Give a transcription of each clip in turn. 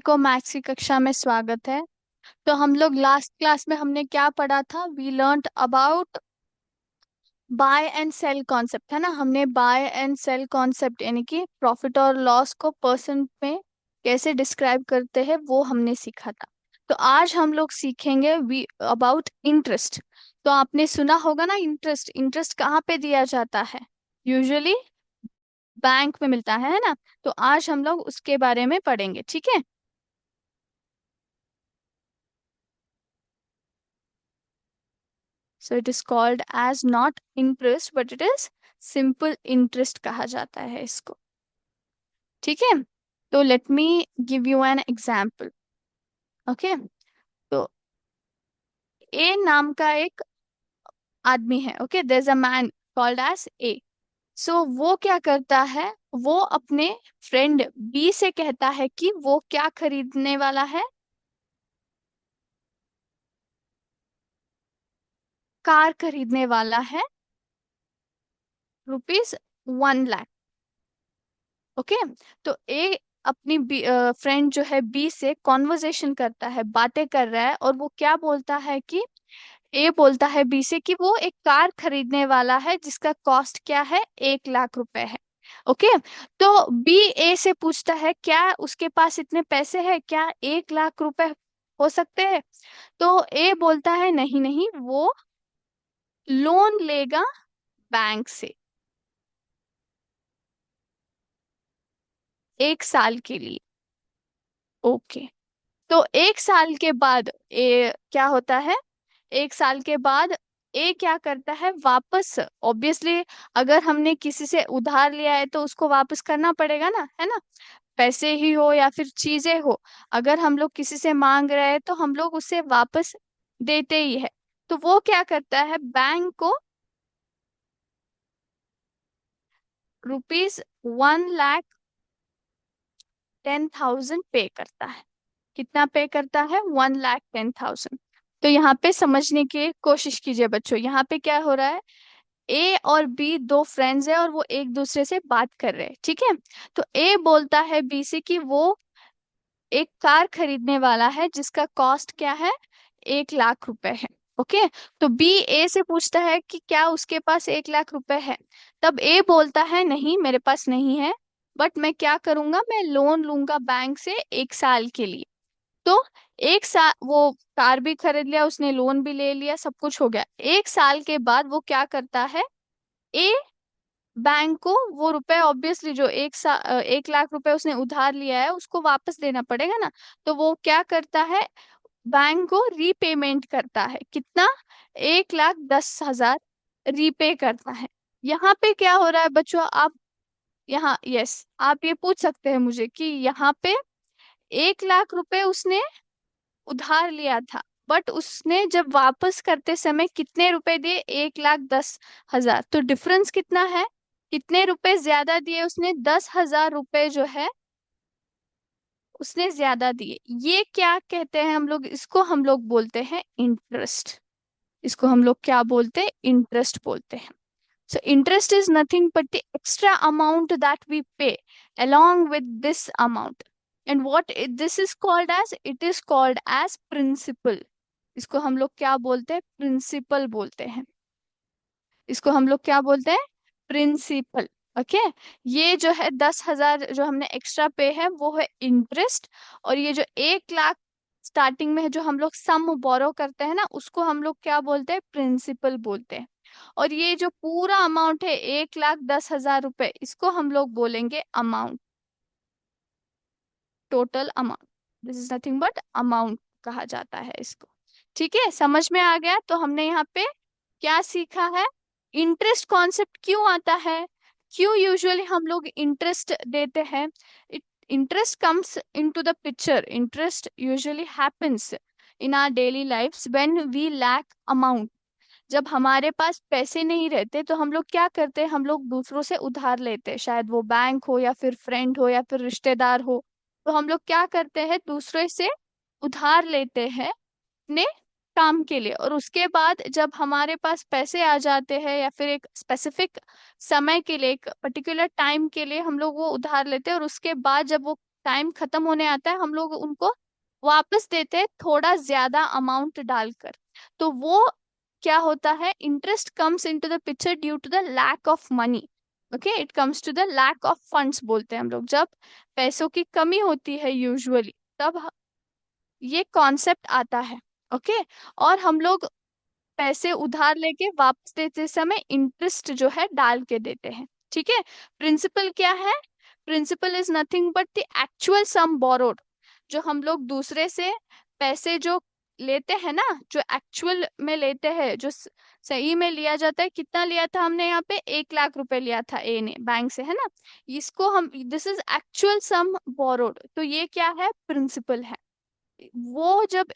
को मैथ्स की कक्षा में स्वागत है। तो हम लोग लास्ट क्लास में हमने क्या पढ़ा था? We learned about buy and sell concept, है ना। हमने बाय एंड सेल कॉन्सेप्ट यानी कि प्रॉफिट और लॉस को परसेंट में कैसे डिस्क्राइब करते हैं वो हमने सीखा था। तो आज हम लोग सीखेंगे वी अबाउट इंटरेस्ट। तो आपने सुना होगा ना, इंटरेस्ट इंटरेस्ट कहाँ पे दिया जाता है? यूजुअली बैंक में मिलता है ना। तो आज हम लोग उसके बारे में पढ़ेंगे, ठीक है। So it is called as not interest but it is simple interest कहा जाता है इसको, ठीक है। तो let me give you an example. Okay. तो ए नाम का एक आदमी है। Okay, there is a man called as A. So वो क्या करता है? वो अपने फ्रेंड बी से कहता है कि वो क्या खरीदने वाला है? कार खरीदने वाला है, ₹1 लाख। ओके। तो ए अपनी फ्रेंड जो है बी से कॉन्वर्जेशन करता है, बातें कर रहा है, और वो क्या बोलता है कि ए बोलता है बी से कि वो एक कार खरीदने वाला है जिसका कॉस्ट क्या है? ₹1 लाख है। ओके। तो बी ए से पूछता है क्या उसके पास इतने पैसे हैं, क्या ₹1 लाख हो सकते हैं? तो ए बोलता है नहीं नहीं, वो लोन लेगा बैंक से 1 साल के लिए। ओके। तो 1 साल के बाद ए क्या होता है? 1 साल के बाद ए क्या करता है? वापस, ऑब्वियसली अगर हमने किसी से उधार लिया है तो उसको वापस करना पड़ेगा ना, है ना। पैसे ही हो या फिर चीजें हो, अगर हम लोग किसी से मांग रहे हैं तो हम लोग उसे वापस देते ही है। तो वो क्या करता है? बैंक को ₹1,10,000 पे करता है। कितना पे करता है? 1,10,000। तो यहाँ पे समझने की कोशिश कीजिए बच्चों, यहाँ पे क्या हो रहा है? ए और बी दो फ्रेंड्स है और वो एक दूसरे से बात कर रहे हैं, ठीक है। तो ए बोलता है बी से कि वो एक कार खरीदने वाला है जिसका कॉस्ट क्या है? ₹1 लाख है। ओके। तो बी ए से पूछता है कि क्या उसके पास ₹1 लाख है? तब ए बोलता है नहीं, मेरे पास नहीं है, बट मैं क्या करूंगा, मैं लोन लूंगा बैंक से 1 साल के लिए। तो 1 साल वो कार भी खरीद लिया उसने, लोन भी ले लिया, सब कुछ हो गया। 1 साल के बाद वो क्या करता है? ए बैंक को वो रुपए, ऑब्वियसली जो 1 लाख रुपए उसने उधार लिया है उसको वापस देना पड़ेगा ना। तो वो क्या करता है? बैंक को रीपेमेंट करता है। कितना? 1,10,000 रीपे करता है। यहाँ पे क्या हो रहा है बच्चों? आप यहाँ, यस, आप ये पूछ सकते हैं मुझे कि यहाँ पे 1 लाख रुपए उसने उधार लिया था, बट उसने जब वापस करते समय कितने रुपए दिए? 1,10,000। तो डिफरेंस कितना है? कितने रुपए ज्यादा दिए उसने? 10,000 रुपए जो है उसने ज्यादा दिए। ये क्या कहते हैं हम लोग? इसको हम लोग बोलते हैं इंटरेस्ट। इसको हम लोग क्या बोलते हैं? इंटरेस्ट बोलते हैं। So interest is nothing but the extra amount that we pay along with this amount. And this is called as, it is called as principal. इसको हम लोग क्या बोलते हैं? प्रिंसिपल बोलते हैं। इसको हम लोग क्या बोलते हैं? प्रिंसिपल। ओके। ये जो है 10,000 जो हमने एक्स्ट्रा पे है वो है इंटरेस्ट। और ये जो 1 लाख स्टार्टिंग में है जो हम लोग सम बोरो करते हैं ना, उसको हम लोग क्या बोलते हैं? प्रिंसिपल बोलते हैं। और ये जो पूरा अमाउंट है 1,10,000 रुपए, इसको हम लोग बोलेंगे amount, total amount. This is nothing but amount कहा जाता है इसको। ठीक है, समझ में आ गया? तो हमने यहाँ पे क्या सीखा है? इंटरेस्ट कॉन्सेप्ट क्यों आता है, क्यों यूजुअली हम लोग इंटरेस्ट देते हैं। Interest comes into the picture, interest usually happens in our daily lifes when we lack amount. जब हमारे पास पैसे नहीं रहते तो हम लोग क्या करते हैं? हम लोग दूसरों से उधार लेते हैं, शायद वो बैंक हो या फिर फ्रेंड हो या फिर रिश्तेदार हो। तो हम लोग क्या करते हैं? दूसरे से उधार लेते हैं अपने काम के लिए, और उसके बाद जब हमारे पास पैसे आ जाते हैं या फिर एक स्पेसिफिक समय के लिए, एक पर्टिकुलर टाइम के लिए हम लोग वो उधार लेते हैं, और उसके बाद जब वो टाइम खत्म होने आता है हम लोग उनको वापस देते हैं थोड़ा ज्यादा अमाउंट डालकर। तो वो क्या होता है, interest comes into the picture due to the lack of money. Okay, it comes to the lack of funds बोलते हैं हम लोग, जब पैसों की कमी होती है यूजुअली, तब ये कॉन्सेप्ट आता है। ओके, और हम लोग पैसे उधार लेके वापस देते समय इंटरेस्ट जो है डाल के देते हैं। ठीक है, प्रिंसिपल क्या है, principal is nothing but the actual sum borrowed. जो हम लोग दूसरे से पैसे जो लेते हैं ना, जो एक्चुअल में लेते हैं, जो सही में लिया जाता है, कितना लिया था हमने यहाँ पे, 1 लाख रुपए लिया था ए ने बैंक से, है ना, इसको हम, this is actual sum borrowed, तो ये क्या है, प्रिंसिपल है। वो जब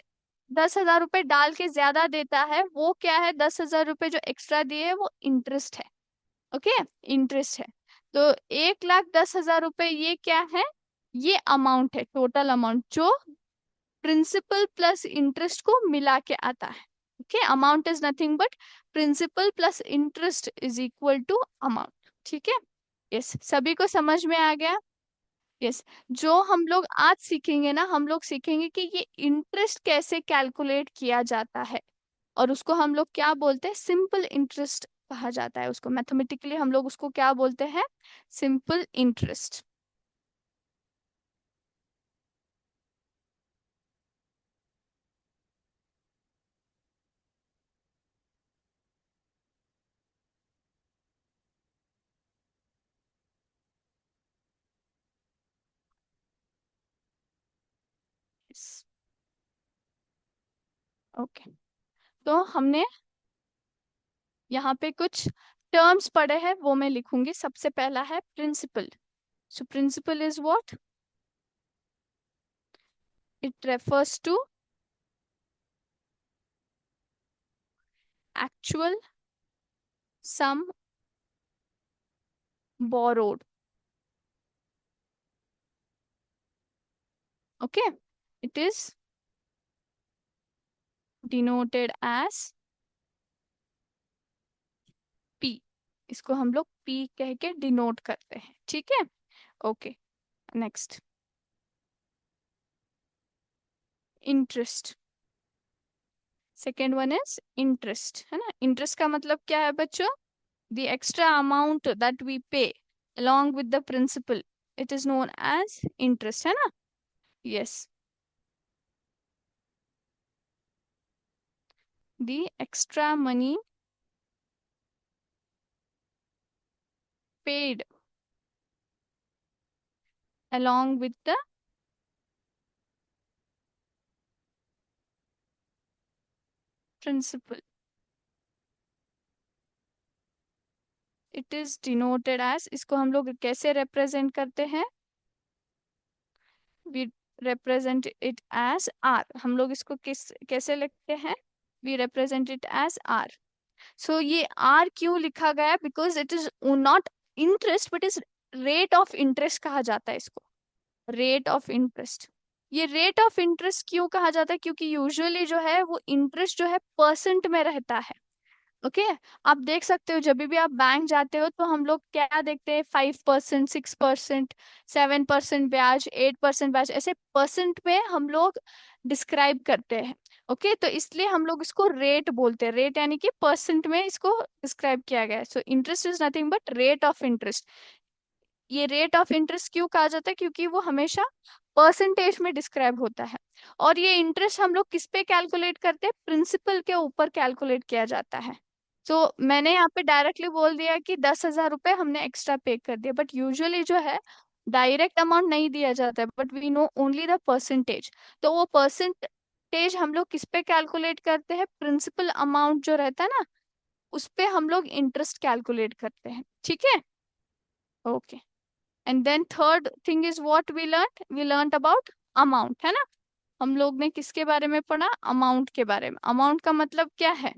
10,000 रुपए डाल के ज्यादा देता है, वो क्या है, 10,000 रुपए जो एक्स्ट्रा दिए वो इंटरेस्ट है। ओके, इंटरेस्ट है। तो 1,10,000 रुपए ये क्या है, ये अमाउंट है, टोटल अमाउंट जो प्रिंसिपल प्लस इंटरेस्ट को मिला के आता है। Okay, amount is nothing but principal plus interest is equal to amount. ठीक है, यस, सभी को समझ में आ गया। यस, जो हम लोग आज सीखेंगे ना, हम लोग सीखेंगे कि ये इंटरेस्ट कैसे कैलकुलेट किया जाता है, और उसको हम लोग क्या बोलते हैं, सिंपल इंटरेस्ट कहा जाता है उसको, मैथमेटिकली हम लोग उसको क्या बोलते हैं, सिंपल इंटरेस्ट। ओके, तो हमने यहाँ पे कुछ टर्म्स पढ़े हैं, वो मैं लिखूंगी। सबसे पहला है principal. So principal is what, it refers to actual sum borrowed. Okay, it is denoted as P। इसको हम लोग P कह के डिनोट करते हैं। ठीक है, okay, next, interest. Second one is interest, है ना। इंटरेस्ट का मतलब क्या है बच्चों, the extra amount that we pay along with the principal, it is known as interest, है ना। yes, the extra money paid along with the principal, it is denoted as, इसको हम लोग कैसे represent करते हैं, we represent it as r। हम लोग इसको कैसे लिखते हैं, we represent it as r। सो ये आर क्यों लिखा गया, because it is not interest but is rate of interest कहा जाता है इसको, रेट ऑफ इंटरेस्ट। ये रेट ऑफ इंटरेस्ट क्यों कहा जाता है, क्योंकि यूजुअली जो है वो इंटरेस्ट जो है परसेंट में रहता है। ओके, आप देख सकते हो जब भी आप बैंक जाते हो तो हम लोग क्या देखते हैं, 5%, 6%, 7% ब्याज, 8% ब्याज, ऐसे परसेंट में हम लोग डिस्क्राइब करते हैं। ओके, तो इसलिए हम लोग इसको रेट बोलते हैं, रेट यानी कि परसेंट में इसको डिस्क्राइब किया गया है। So interest is nothing but rate of interest. ये रेट ऑफ इंटरेस्ट क्यों कहा जाता है, क्योंकि वो हमेशा परसेंटेज में डिस्क्राइब होता है। और ये इंटरेस्ट हम लोग किस पे कैलकुलेट करते हैं, प्रिंसिपल के ऊपर कैलकुलेट किया जाता है। तो मैंने यहाँ पे डायरेक्टली बोल दिया कि 10,000 रुपए हमने एक्स्ट्रा पे कर दिया, बट यूजुअली जो है डायरेक्ट अमाउंट नहीं दिया जाता है, but we know only the percentage. तो वो परसेंटेज हम लोग किस पे कैलकुलेट करते हैं, प्रिंसिपल अमाउंट जो रहता है ना, उस पे हम लोग इंटरेस्ट कैलकुलेट करते हैं। ठीक है, okay. And then third thing is what we learn about amount, है ना। हम लोग ने किसके बारे में पढ़ा, अमाउंट के बारे में। अमाउंट का मतलब क्या है,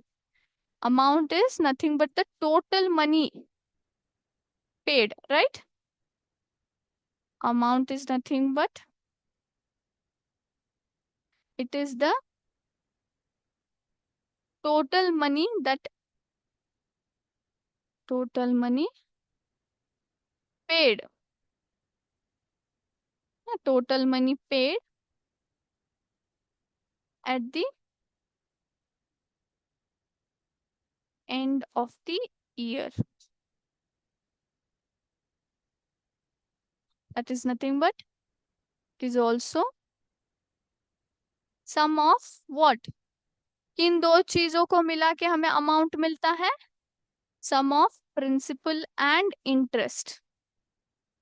amount is nothing but the total money paid, right? Amount is nothing but it is the total money that, total money paid, ना, total money paid at the end of the year, that is nothing but it is also sum of what, किन दो चीजों को मिला के हमें amount मिलता है, sum of principal and interest,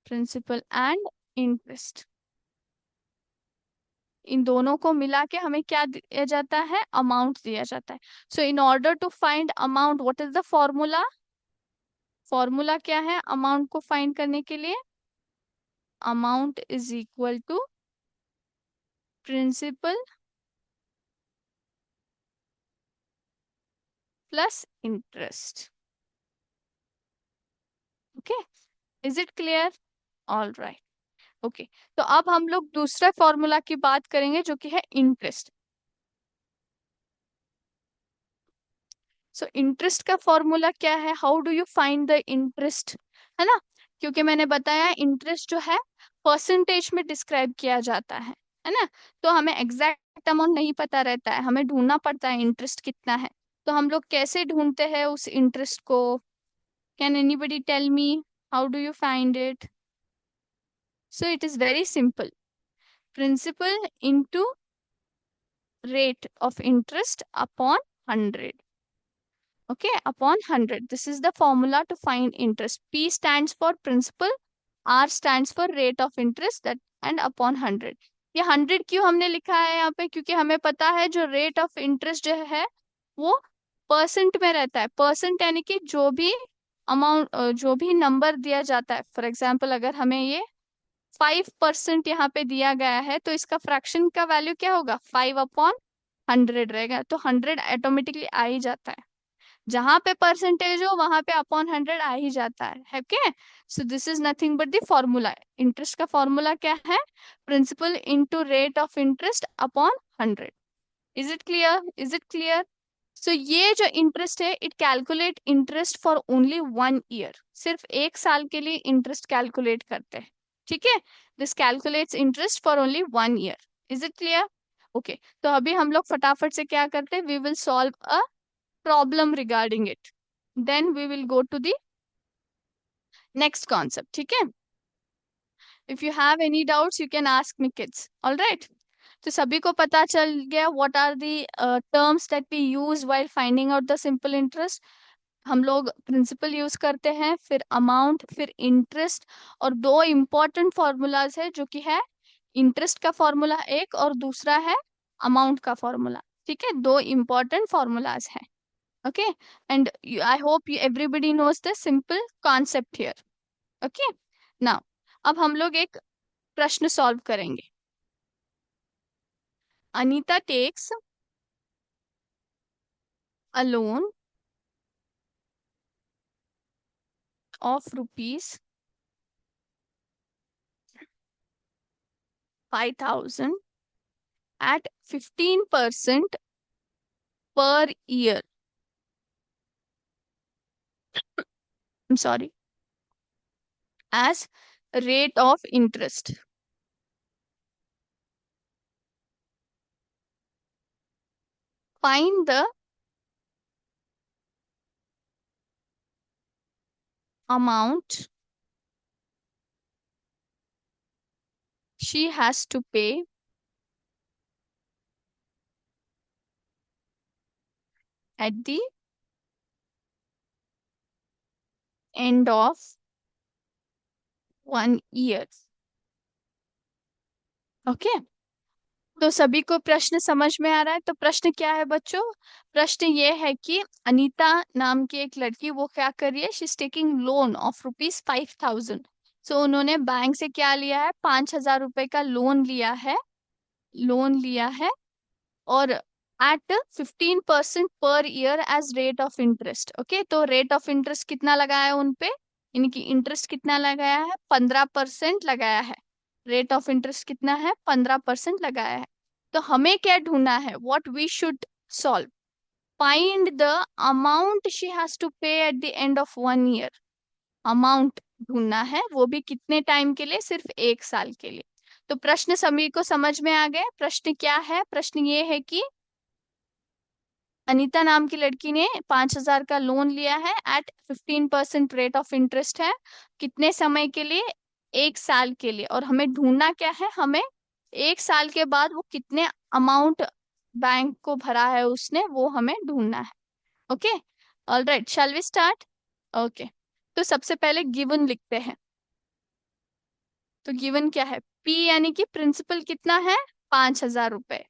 principal and interest, इन दोनों को मिला के हमें क्या दिया जाता है, अमाउंट दिया जाता है। So in order to find amount, what is the formula, formula क्या है अमाउंट को फाइंड करने के लिए, amount is equal to principal plus interest. Okay, is it clear? All right, okay. तो अब हम लोग दूसरा फॉर्मूला की बात करेंगे जो कि है इंटरेस्ट। सो इंटरेस्ट का फॉर्मूला क्या है, how do you find the interest, है ना, क्योंकि मैंने बताया इंटरेस्ट जो है परसेंटेज में डिस्क्राइब किया जाता है ना, तो हमें एग्जैक्ट अमाउंट नहीं पता रहता है, हमें ढूंढना पड़ता है इंटरेस्ट कितना है। तो हम लोग कैसे ढूंढते हैं उस इंटरेस्ट को, can anybody tell me, how do you find it? So it is very simple, principal into rate of interest upon 100. Okay, upon 100. This is the formula to find interest. P stands for principal, R stands for rate of interest, that and upon 100. ये 100 क्यों हमने लिखा है यहाँ पे, क्योंकि हमें पता है जो रेट ऑफ इंटरेस्ट जो है वो परसेंट में रहता है। परसेंट यानी कि जो भी अमाउंट, जो भी नंबर दिया जाता है, फॉर एग्जाम्पल अगर हमें ये 5% यहाँ पे दिया गया है तो इसका फ्रैक्शन का वैल्यू क्या होगा, 5/100 रहेगा, तो 100 ऑटोमेटिकली आ ही जाता है, जहां पे परसेंटेज हो वहां पे अपॉन 100 आ ही जाता है क्या। So this is nothing but the formula, interest का फॉर्मूला क्या है, principal into rate of interest upon 100। Is it clear, is it clear? So ये जो इंटरेस्ट है, it calculate interest for only 1 year, सिर्फ 1 साल के लिए इंटरेस्ट कैलकुलेट करते हैं, ठीक है। This calculates interest for only 1 year. Is it clear? Okay, तो अभी हम लोग फटाफट से क्या करते हैं, we will solve a problem regarding it, then we will go to the next concept, ठीक है। If you have any doubts you can ask me kids, all right. तो सभी को पता चल गया what are the terms that we use while finding out the simple interest. हम लोग प्रिंसिपल यूज करते हैं, फिर अमाउंट, फिर इंटरेस्ट, और दो इम्पोर्टेंट फॉर्मूलाज है जो कि है इंटरेस्ट का फॉर्मूला एक और दूसरा है अमाउंट का फॉर्मूला, ठीक है, दो इम्पोर्टेंट फॉर्मूलाज है। Okay, and I hope you everybody knows the simple concept here. Okay, now अब हम लोग एक प्रश्न सॉल्व करेंगे। Anita takes a loan of rupees 5,000 at 15% per year. I'm sorry, as rate of interest. Find the amount she has to pay at the end of 1 year. Okay, तो सभी को प्रश्न समझ में आ रहा है? तो प्रश्न क्या है बच्चों, प्रश्न ये है कि अनीता नाम की एक लड़की वो क्या कर रही है, she is taking loan of rupees 5,000। सो उन्होंने बैंक से क्या लिया है, 5,000 रुपए का लोन लिया है, लोन लिया है, और एट 15% पर year as rate of interest. Okay, तो रेट ऑफ इंटरेस्ट कितना लगाया है उनपे, यानी कि इंटरेस्ट कितना लगाया है, 15% लगाया है, रेट ऑफ इंटरेस्ट कितना है, 15% लगाया है। तो हमें क्या ढूंढना है, what we should solve, find the amount she has to pay at the end of 1 year, amount ढूंढना है, वो भी कितने टाइम के लिए, सिर्फ 1 साल के लिए। तो प्रश्न सभी को समझ में आ गया। प्रश्न क्या है? प्रश्न ये है कि अनीता नाम की लड़की ने 5,000 का लोन लिया है एट 15% रेट ऑफ इंटरेस्ट है। कितने समय के लिए? 1 साल के लिए। और हमें ढूंढना क्या है? हमें 1 साल के बाद वो कितने अमाउंट बैंक को भरा है उसने, वो हमें ढूंढना है। Okay, all right, shall we start? Okay, तो सबसे पहले गिवन लिखते हैं। तो गिवन क्या है? पी यानी कि प्रिंसिपल कितना है? 5,000 रुपए।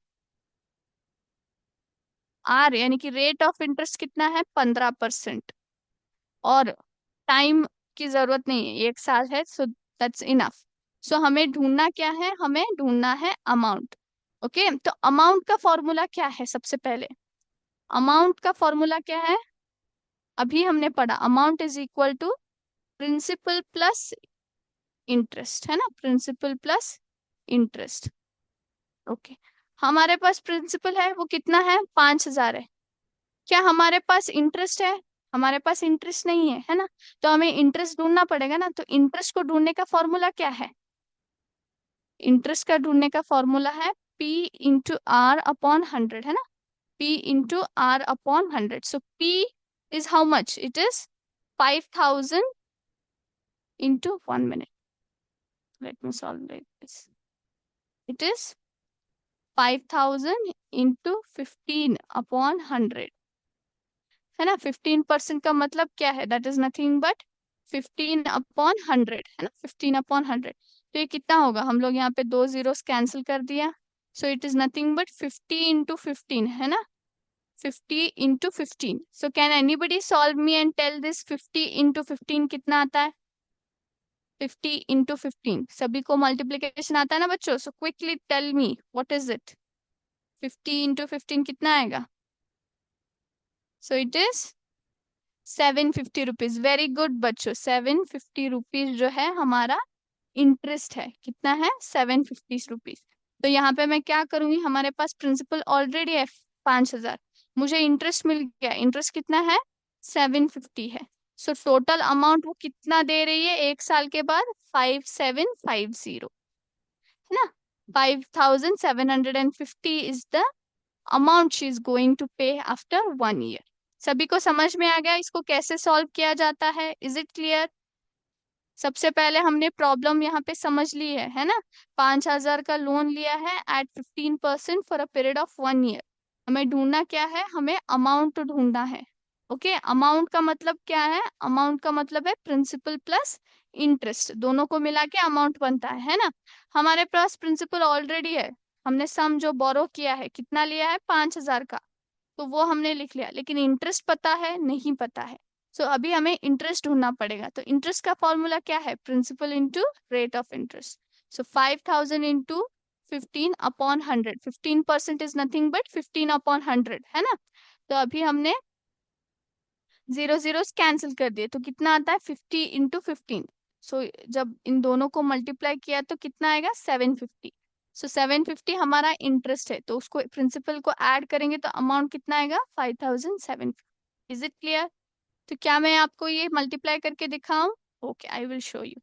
आर यानी कि रेट ऑफ इंटरेस्ट कितना है? 15%। और टाइम की जरूरत नहीं है, 1 साल है, सो दैट्स इनफ। सो हमें ढूंढना क्या है? हमें ढूंढना है अमाउंट। ओके, तो अमाउंट का फॉर्मूला क्या है? सबसे पहले अमाउंट का फॉर्मूला क्या है? अभी हमने पढ़ा, amount is equal to principal plus interest, है ना? Principal plus interest. ओके, हमारे पास प्रिंसिपल है, वो कितना है? 5,000 है। क्या हमारे पास इंटरेस्ट है? हमारे पास इंटरेस्ट नहीं है, है ना? तो हमें इंटरेस्ट ढूंढना पड़ेगा ना। तो इंटरेस्ट को ढूंढने का फॉर्मूला क्या है? इंटरेस्ट का ढूंढने का फॉर्मूला है P इंटू आर अपॉन 100, है ना? P into R upon 100। So P is how much? It is 5,000 into 1 minute। Let me solve this. It is 5,000 into 15/100, है ना? 15% का मतलब क्या है? दैट इज नथिंग बट 15/100, है ना? 15/100। तो ये कितना होगा? हम लोग यहाँ पे 2 जीरोस कैंसिल कर दिया। So it is nothing but 50 into 15, है ना? 50 into 15। So can anybody solve me and tell this 50 into 15 कितना आता है? 50 इंटू 15 सभी को मल्टीप्लीकेशन आता है ना बच्चों? So quickly tell me what is it? 50 into 15 कितना आएगा? So it is 750 rupees. Very good बच्चों, 750 रुपीज जो है हमारा इंटरेस्ट है। कितना है? 750 रुपीज। तो यहाँ पे मैं क्या करूंगी? हमारे पास प्रिंसिपल ऑलरेडी है 5,000, मुझे इंटरेस्ट मिल गया। इंटरेस्ट कितना है? 750 है। सो टोटल अमाउंट वो कितना दे रही है 1 साल के बाद? 5,750, है ना? 5,750 is the amount she is going to pay after 1 year। सभी को समझ में आ गया इसको कैसे सॉल्व किया जाता है? Is it clear? सबसे पहले हमने प्रॉब्लम यहाँ पे समझ ली है ना? 5,000 का लोन लिया है at 15% for a period of 1 year। हमें ढूंढना क्या है? हमें अमाउंट ढूंढना है। ओके, अमाउंट का मतलब क्या है? अमाउंट का मतलब है प्रिंसिपल प्लस इंटरेस्ट, दोनों को मिला के अमाउंट बनता है ना? हमारे पास प्रिंसिपल ऑलरेडी है, हमने सम जो बोरो किया है, कितना लिया है? 5,000 का, तो वो हमने लिख लिया। लेकिन इंटरेस्ट पता है? नहीं पता है। सो अभी हमें इंटरेस्ट ढूंढना पड़ेगा। तो इंटरेस्ट का फॉर्मूला क्या है? Principal into rate of interest. So 5,000 into 15/100। 15% is nothing but 15/100, है ना? तो अभी हमने जीरो जीरो कैंसिल कर दिए, तो कितना आता है? 50 इंटू 15। सो जब इन दोनों को मल्टीप्लाई किया तो कितना आएगा? 750। सो 750 हमारा इंटरेस्ट है, तो उसको प्रिंसिपल को ऐड करेंगे तो अमाउंट कितना आएगा? 5,750। Is it clear? तो क्या मैं आपको ये मल्टीप्लाई करके दिखाऊं? Okay, I will show you.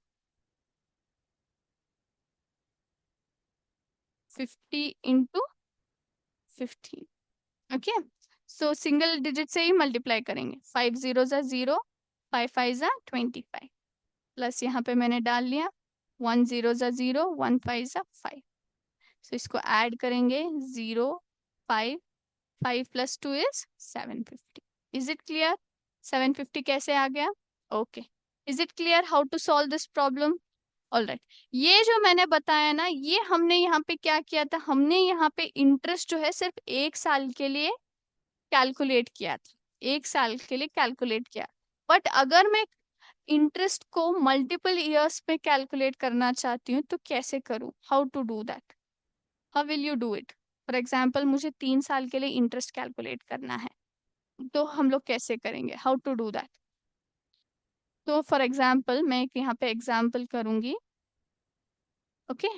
50 into 15। Okay, so single digit से ही मल्टीप्लाई करेंगे। 5 0 0, 5 5 25, प्लस यहाँ पे मैंने डाल लिया 1 0 0, 1 5 5। सो इसको ऐड करेंगे 0 5, 5 + 2 इज 750। Is it clear? 750 कैसे आ गया? Okay, is it clear how to solve this problem? All right, ये जो मैंने बताया ना, ये हमने यहाँ पे क्या किया था? हमने यहाँ पे इंटरेस्ट जो है सिर्फ 1 साल के लिए कैलकुलेट किया था। 1 साल के लिए कैलकुलेट किया। बट अगर मैं इंटरेस्ट को मल्टीपल ईयर्स पे कैलकुलेट करना चाहती हूँ तो कैसे करूँ? How to do that? How will you do it? For example मुझे 3 साल के लिए इंटरेस्ट कैलकुलेट करना है, तो हम लोग कैसे करेंगे? How to do that? तो फॉर एग्जाम्पल मैं एक यहाँ पे एग्जाम्पल करूंगी। Okay,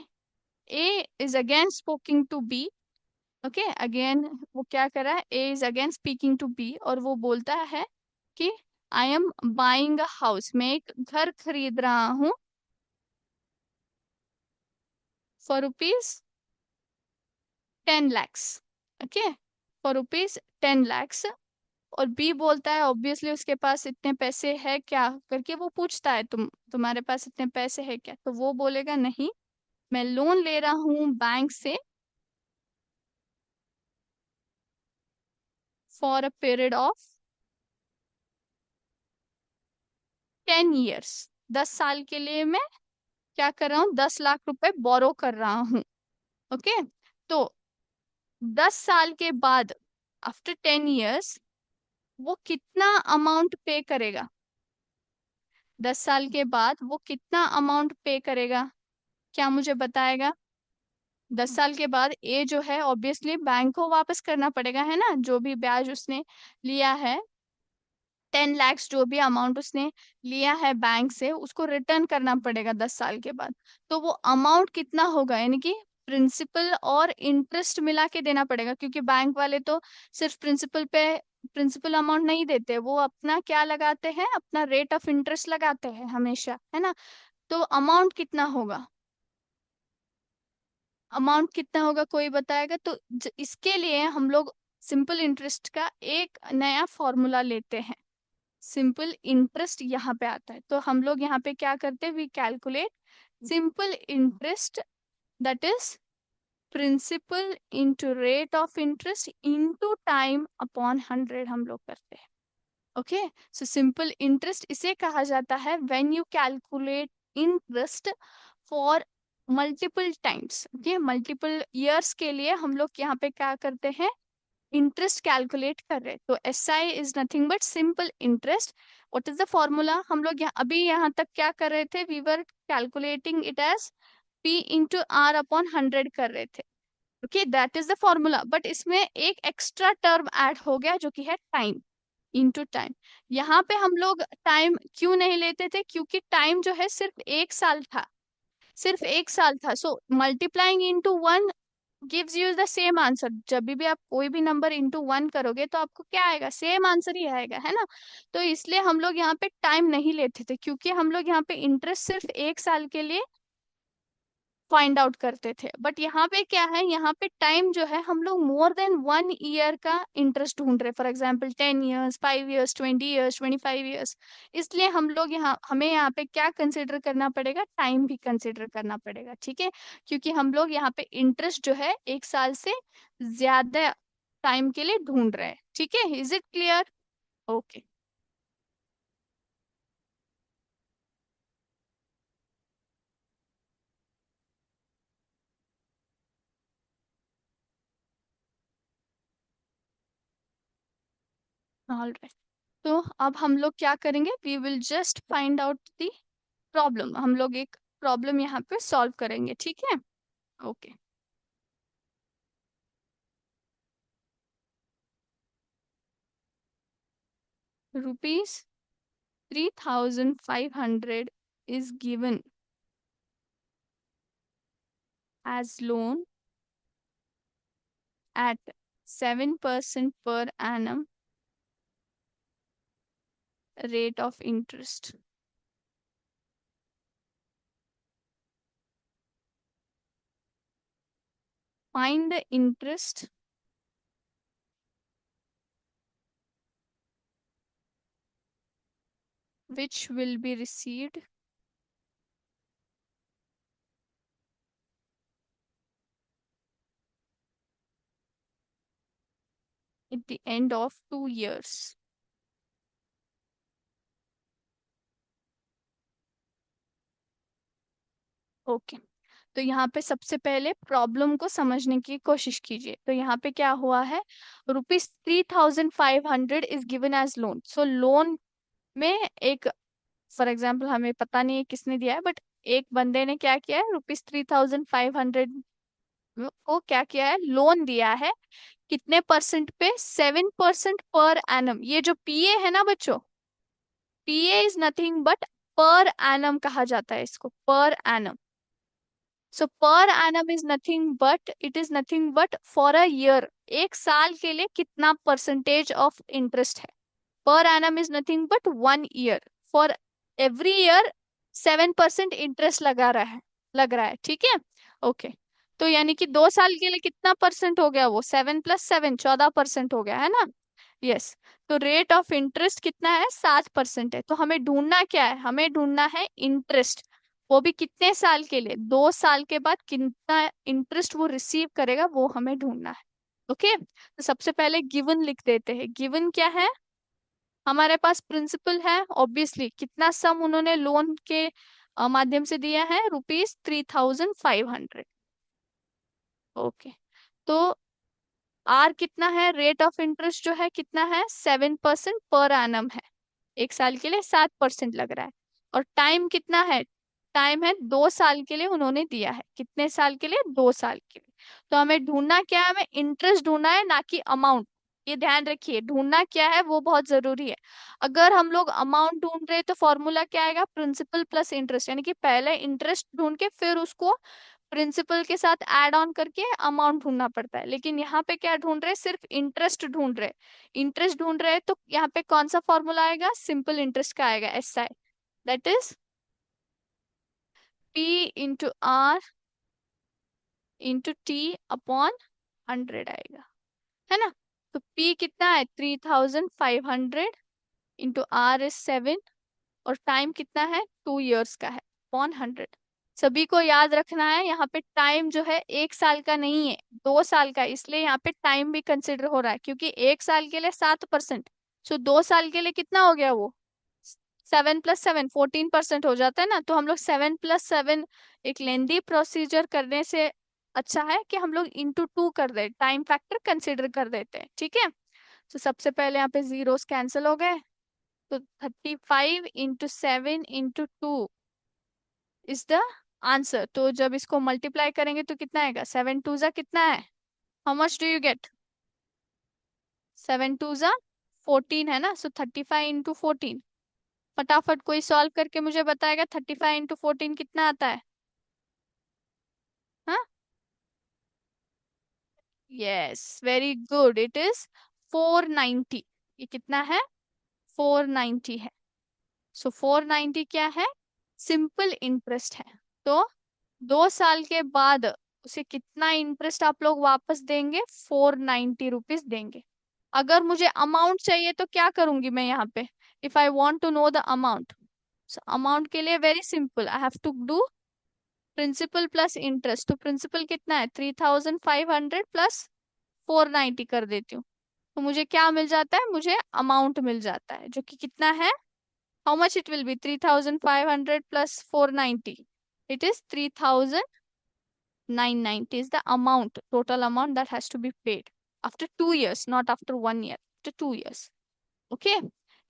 A is again spoking to B. Okay, again वो क्या कर रहा है? A is again speaking to B, और वो बोलता है कि I am buying a house, मैं एक घर खरीद रहा हूँ for rupees 10 lakhs। Okay, for rupees 10 lakhs। और बी बोलता है ऑब्वियसली उसके पास इतने पैसे है क्या करके वो पूछता है, तुम्हारे पास इतने पैसे है क्या, तो वो बोलेगा नहीं, मैं लोन ले रहा हूँ बैंक से for a period of 10 years। 10 साल के लिए मैं क्या कर रहा हूँ, 10 लाख रुपए बोरो कर रहा हूँ। ओके, तो 10 साल के बाद आफ्टर 10 years वो कितना अमाउंट पे करेगा, 10 साल के बाद वो कितना अमाउंट पे करेगा, क्या मुझे बताएगा। 10 साल के बाद ए जो है ऑब्वियसली बैंक को वापस करना पड़ेगा, है ना, जो भी ब्याज उसने लिया है, 10 lakhs जो भी अमाउंट उसने लिया है बैंक से उसको रिटर्न करना पड़ेगा 10 साल के बाद। तो वो अमाउंट कितना होगा, यानी कि प्रिंसिपल और इंटरेस्ट मिला के देना पड़ेगा, क्योंकि बैंक वाले तो सिर्फ प्रिंसिपल पे प्रिंसिपल अमाउंट नहीं देते, वो अपना क्या लगाते हैं, अपना रेट ऑफ इंटरेस्ट लगाते हैं हमेशा, है ना। तो अमाउंट कितना होगा, अमाउंट कितना होगा कोई बताएगा। तो इसके लिए हम लोग सिंपल इंटरेस्ट का एक नया फॉर्मूला लेते हैं। सिंपल इंटरेस्ट यहाँ पे आता है, तो हम लोग यहाँ पे क्या करते हैं, we calculate simple interest, that is principal into rate of interest into time upon 100 हम लोग करते हैं। ओके, सो सिंपल इंटरेस्ट इसे कहा जाता है when you calculate interest for multiple times. Okay, multiple years के लिए हम लोग यहाँ पे क्या करते हैं, इंटरेस्ट कैलकुलेट कर रहे हैं। तो S I is nothing but simple interest. What is the formula, हम लोग अभी यहाँ तक क्या कर रहे थे, we were calculating it as P into R upon 100 कर रहे थे। Okay, that is the formula, but इसमें एक एक्स्ट्रा टर्म ऐड हो गया जो कि है टाइम इंटू टाइम। यहाँ पे हम लोग टाइम क्यों नहीं लेते थे, क्योंकि टाइम जो है सिर्फ 1 साल था, सिर्फ 1 साल था। So multiplying into 1 gives you the same answer. जब भी आप कोई भी नंबर इंटू 1 करोगे तो आपको क्या आएगा, सेम आंसर ही आएगा, है ना। तो इसलिए हम लोग यहाँ पे टाइम नहीं लेते थे, क्योंकि हम लोग यहाँ पे इंटरेस्ट सिर्फ 1 साल के लिए फाइंड आउट करते थे। बट यहाँ पे क्या है, यहाँ पे टाइम जो है हम लोग मोर देन 1 ईयर का इंटरेस्ट ढूंढ रहे, for example 10 years, 5 years, 20 years, 25 years। इसलिए हम लोग यहाँ, हमें यहाँ पे क्या कंसिडर करना पड़ेगा, टाइम भी कंसिडर करना पड़ेगा, ठीक है, क्योंकि हम लोग यहाँ पे इंटरेस्ट जो है 1 साल से ज्यादा टाइम के लिए ढूंढ रहे हैं। ठीक है, is it clear. Okay, all right. तो अब हम लोग क्या करेंगे, we will just find out the problem. हम लोग एक प्रॉब्लम यहाँ पे सॉल्व करेंगे, ठीक है। Okay, rupees 3,500 is given as loan at 7% per annum rate of interest. Find the interest which will be received at the end of 2 years. Okay, तो यहाँ पे सबसे पहले प्रॉब्लम को समझने की कोशिश कीजिए। तो यहाँ पे क्या हुआ है, ₹3,500 is given as loan. So loan में एक, फॉर एग्जाम्पल हमें पता नहीं है किसने दिया है, बट एक बंदे ने क्या किया है, ₹3,500 को क्या किया है, लोन दिया है। कितने परसेंट पे, 7% पर एनम। ये जो पीए है ना बच्चों, PA is nothing but per annum कहा जाता है इसको, per annum. So per annum is nothing but, it is nothing but for a year, 1 साल के लिए कितना परसेंटेज ऑफ इंटरेस्ट है। पर annum is nothing but 1 year, for every year 7% interest लगा रहा है, लग रहा है, ठीक है। ओके, तो यानी कि 2 साल के लिए कितना परसेंट हो गया, वो 7 + 7 14% हो गया है ना। यस। तो रेट ऑफ इंटरेस्ट कितना है, 7% है। तो हमें ढूंढना क्या है, हमें ढूंढना है इंटरेस्ट। वो भी कितने साल के लिए, 2 साल के बाद कितना इंटरेस्ट वो रिसीव करेगा, वो हमें ढूंढना है। ओके, तो सबसे पहले गिवन लिख देते हैं। गिवन क्या है, हमारे पास प्रिंसिपल है ऑब्वियसली, कितना सम उन्होंने लोन के माध्यम से दिया है, ₹3,500। ओके, तो आर कितना है, रेट ऑफ इंटरेस्ट जो है कितना है, 7% पर एनम है। 1 साल के लिए 7% लग रहा है। और टाइम कितना है, टाइम है 2 साल के लिए उन्होंने दिया है। कितने साल के लिए, 2 साल के लिए। तो हमें ढूंढना क्या है, हमें इंटरेस्ट ढूंढना है, ना कि अमाउंट। ये ध्यान रखिए, ढूंढना क्या है वो बहुत जरूरी है। अगर हम लोग अमाउंट ढूंढ रहे हैं तो फॉर्मूला क्या आएगा, प्रिंसिपल प्लस इंटरेस्ट, यानी कि पहले इंटरेस्ट ढूंढ के फिर उसको प्रिंसिपल के साथ ऐड ऑन करके अमाउंट ढूंढना पड़ता है। लेकिन यहाँ पे क्या ढूंढ रहे हैं, सिर्फ इंटरेस्ट ढूंढ रहे हैं। इंटरेस्ट ढूंढ रहे हैं तो यहाँ पे कौन सा फॉर्मूला आएगा, सिंपल इंटरेस्ट का आएगा, SI, that is P/R into T/100 आएगा, है ना। तो P कितना है, 3,500, इंटू R इज 7, और टाइम कितना है, 2 years का है, अपॉन 100। सभी को याद रखना है, यहाँ पे टाइम जो है 1 साल का नहीं है, 2 साल का है। इसलिए यहाँ पे टाइम भी कंसिडर हो रहा है, क्योंकि 1 साल के लिए 7%, सो 2 साल के लिए कितना हो गया वो, 7 + 7 14% हो जाता है ना। तो हम लोग 7 + 7 एक लेंदी प्रोसीजर करने से अच्छा है कि हम लोग इंटू 2 कर दे, टाइम फैक्टर कंसिडर कर देते हैं, ठीक है। तो सबसे पहले यहाँ पे जीरोस कैंसिल हो गए, तो 35 × 7 × 2 इज द आंसर। तो जब इसको मल्टीप्लाई करेंगे तो कितना आएगा, 7 2 कितना है, how much do you get, 7 2 14 है ना। सो 35 × 14, फटाफट कोई सॉल्व करके मुझे बताएगा 35 × 14 कितना आता है। हाँ, yes, very good, it is 490। ये कितना है, 490 है। सो 490 क्या है, सिंपल इंटरेस्ट है। तो 2 साल के बाद उसे कितना इंटरेस्ट आप लोग वापस देंगे, 490 रुपीज देंगे। अगर मुझे अमाउंट चाहिए तो क्या करूंगी मैं यहाँ पे, if I want to know the amount, amount के लिए very simple, I have to do principal plus interest. तो प्रिंसिपल कितना है, 3,500 प्लस 490 कर देती हूँ। तो मुझे क्या मिल जाता है, मुझे अमाउंट मिल जाता है, जो कि कितना है, how much it will be, 3,500 plus 490, it is 3,990 is the amount, total amount that has to be paid after 2 years, not after 1 year, after 2 years. Okay,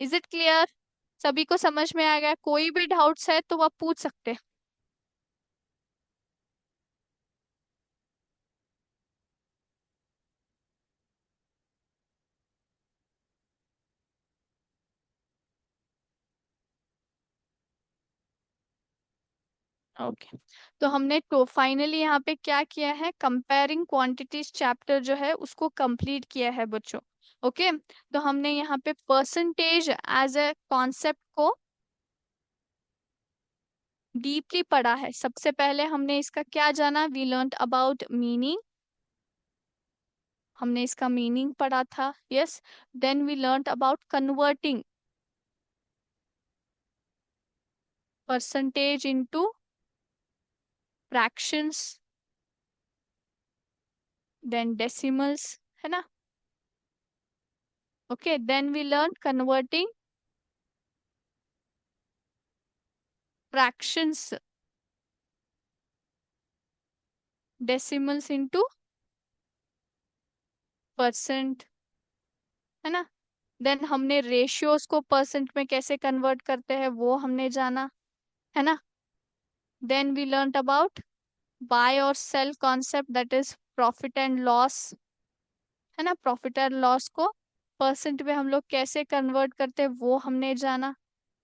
is it clear, सभी को समझ में आ गया, कोई भी डाउट्स है तो आप पूछ सकते हैं। ओके, तो हमने तो फाइनली यहाँ पे क्या किया है, कंपेयरिंग क्वांटिटीज चैप्टर जो है उसको कंप्लीट किया है बच्चों। ओके, तो हमने यहाँ पे परसेंटेज एज ए कॉन्सेप्ट को डीपली पढ़ा है। सबसे पहले हमने इसका क्या जाना, वी लर्न अबाउट मीनिंग, हमने इसका मीनिंग पढ़ा था, yes. Then we learn about converting percentage into fractions, then decimals, है ना। Okay, then we learn converting fractions decimals into percent, है ना। देन हमने रेशियोज को परसेंट में कैसे कन्वर्ट करते हैं वो हमने जाना, है ना। Then we learn about buy और sell concept, that is profit and loss, है ना। प्रॉफिट एंड लॉस को परसेंट में हम लोग कैसे कन्वर्ट करते हैं वो हमने जाना,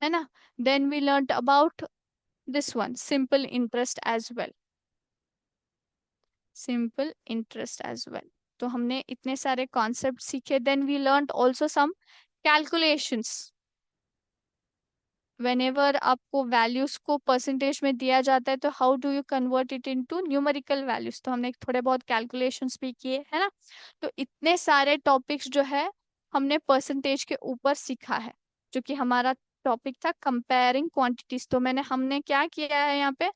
है ना। Then we learn about this one, simple interest as well, simple interest as well. तो हमने इतने सारे कॉन्सेप्ट सीखे। Then we learn also sum calculations, whenever आपको वैल्यूज को परसेंटेज में दिया जाता है तो how do you convert it into numerical values, तो हमने थोड़े बहुत कैलकुलेशंस भी किए है ना। तो इतने सारे टॉपिक्स जो है हमने परसेंटेज के ऊपर सीखा है, जो कि हमारा टॉपिक था कंपेयरिंग क्वांटिटीज। तो हमने क्या किया है यहाँ पे,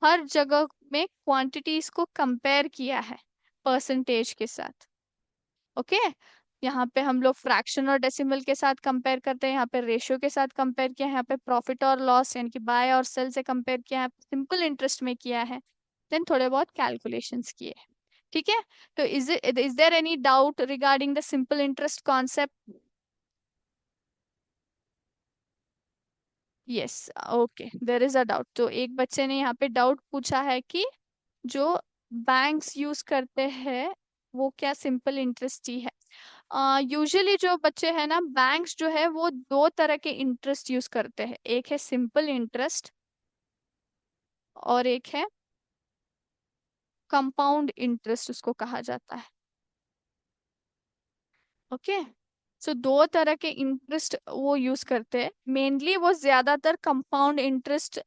हर जगह में क्वांटिटीज को कंपेयर किया है परसेंटेज के साथ। ओके, यहाँ पे हम लोग फ्रैक्शन और डेसिमल के साथ कंपेयर करते हैं, यहाँ पे रेशियो के साथ कंपेयर किया है, यहाँ पे प्रॉफिट और लॉस यानी कि बाय और सेल से कंपेयर किया है, सिंपल इंटरेस्ट में किया है, देन थोड़े बहुत कैलकुलेशंस किए हैं। ठीक है, तो is there any doubt regarding the simple interest concept? Yes, okay, there is a doubt. तो एक बच्चे ने यहाँ पे डाउट पूछा है कि जो बैंक्स यूज करते हैं वो क्या सिंपल इंटरेस्ट ही है? यूजुअली जो बच्चे हैं ना, बैंक्स जो है वो दो तरह के इंटरेस्ट यूज करते हैं, एक है सिंपल इंटरेस्ट और एक है कंपाउंड इंटरेस्ट उसको कहा जाता है। ओके, सो दो तरह के इंटरेस्ट वो यूज करते हैं, मेनली वो ज्यादातर कंपाउंड इंटरेस्ट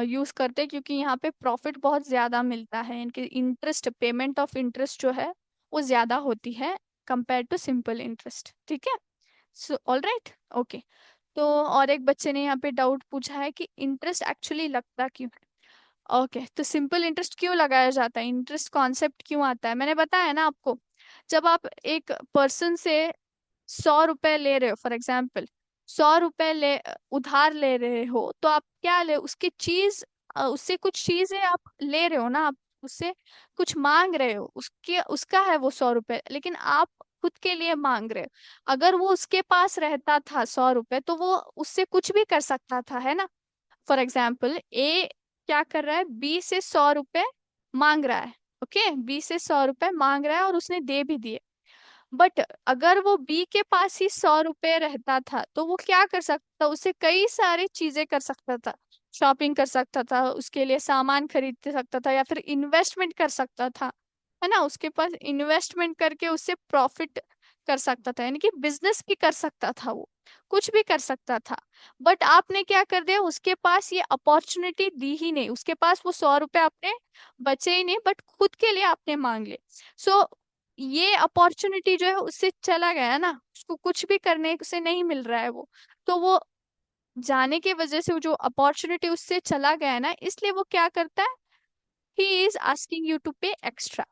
यूज करते हैं क्योंकि यहाँ पे प्रॉफिट बहुत ज्यादा मिलता है, इनके इंटरेस्ट पेमेंट ऑफ इंटरेस्ट जो है वो ज्यादा होती है कंपेयर टू सिंपल इंटरेस्ट। ठीक है, सो ऑल राइट, ओके। तो और एक बच्चे ने यहाँ पे डाउट पूछा है कि इंटरेस्ट एक्चुअली लगता क्यों है? ओके, तो सिंपल इंटरेस्ट क्यों लगाया जाता है, इंटरेस्ट कॉन्सेप्ट क्यों आता है, मैंने बताया ना आपको। जब आप एक पर्सन से 100 रुपए ले रहे हो, फॉर एग्जाम्पल 100 रुपए उधार ले रहे हो, तो आप क्या ले, उसकी चीज, उससे कुछ चीजें आप ले रहे हो ना, आप उससे कुछ मांग रहे हो, उसके उसका है वो 100 रुपए, लेकिन आप खुद के लिए मांग रहे हो। अगर वो उसके पास रहता था 100 रुपए तो वो उससे कुछ भी कर सकता था, है ना। फॉर एग्जाम्पल ए क्या कर रहा है, बी से 100 रुपए मांग रहा है। ओके, बी से 100 रुपए मांग रहा है और उसने दे भी दिए। बट अगर वो बी के पास ही 100 रुपए रहता था तो वो क्या कर सकता, उससे कई सारी चीजें कर सकता था, शॉपिंग कर सकता था, उसके लिए सामान खरीद सकता था, या फिर इन्वेस्टमेंट कर सकता था, है ना। उसके पास इन्वेस्टमेंट करके उससे प्रॉफिट कर सकता था, यानी कि बिजनेस भी कर सकता था, वो कुछ भी कर सकता था। बट आपने क्या कर दिया, उसके पास ये अपॉर्चुनिटी दी ही नहीं, उसके पास वो 100 रुपए आपने बचे ही नहीं, बट खुद के लिए आपने मांग लिए। सो ये अपॉर्चुनिटी जो है उससे चला गया ना, उसको कुछ भी करने से नहीं मिल रहा है वो। तो वो जाने की वजह से वो जो अपॉर्चुनिटी उससे चला गया है ना, इसलिए वो क्या करता है, he is asking you to pay extra.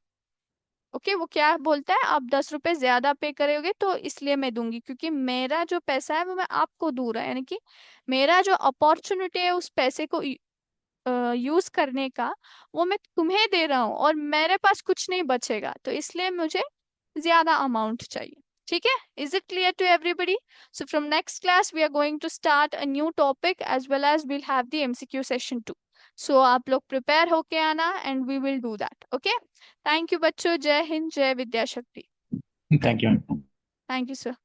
Okay, वो क्या बोलता है, आप 10 रुपए ज्यादा पे करोगे तो इसलिए मैं दूंगी, क्योंकि मेरा जो पैसा है वो मैं आपको दूं रहा है, यानी कि मेरा जो अपॉर्चुनिटी है उस पैसे को यूज करने का, वो मैं तुम्हें दे रहा हूँ और मेरे पास कुछ नहीं बचेगा, तो इसलिए मुझे ज्यादा अमाउंट चाहिए। ठीक है, is it clear to everybody? So from next class we are going to start a new topic as well as we'll have the MCQ session 2। So आप लोग प्रिपेयर होके आना and we will do that. Okay, thank you बच्चों, जय हिंद, जय विद्या शक्ति। Thank you. Thank you sir.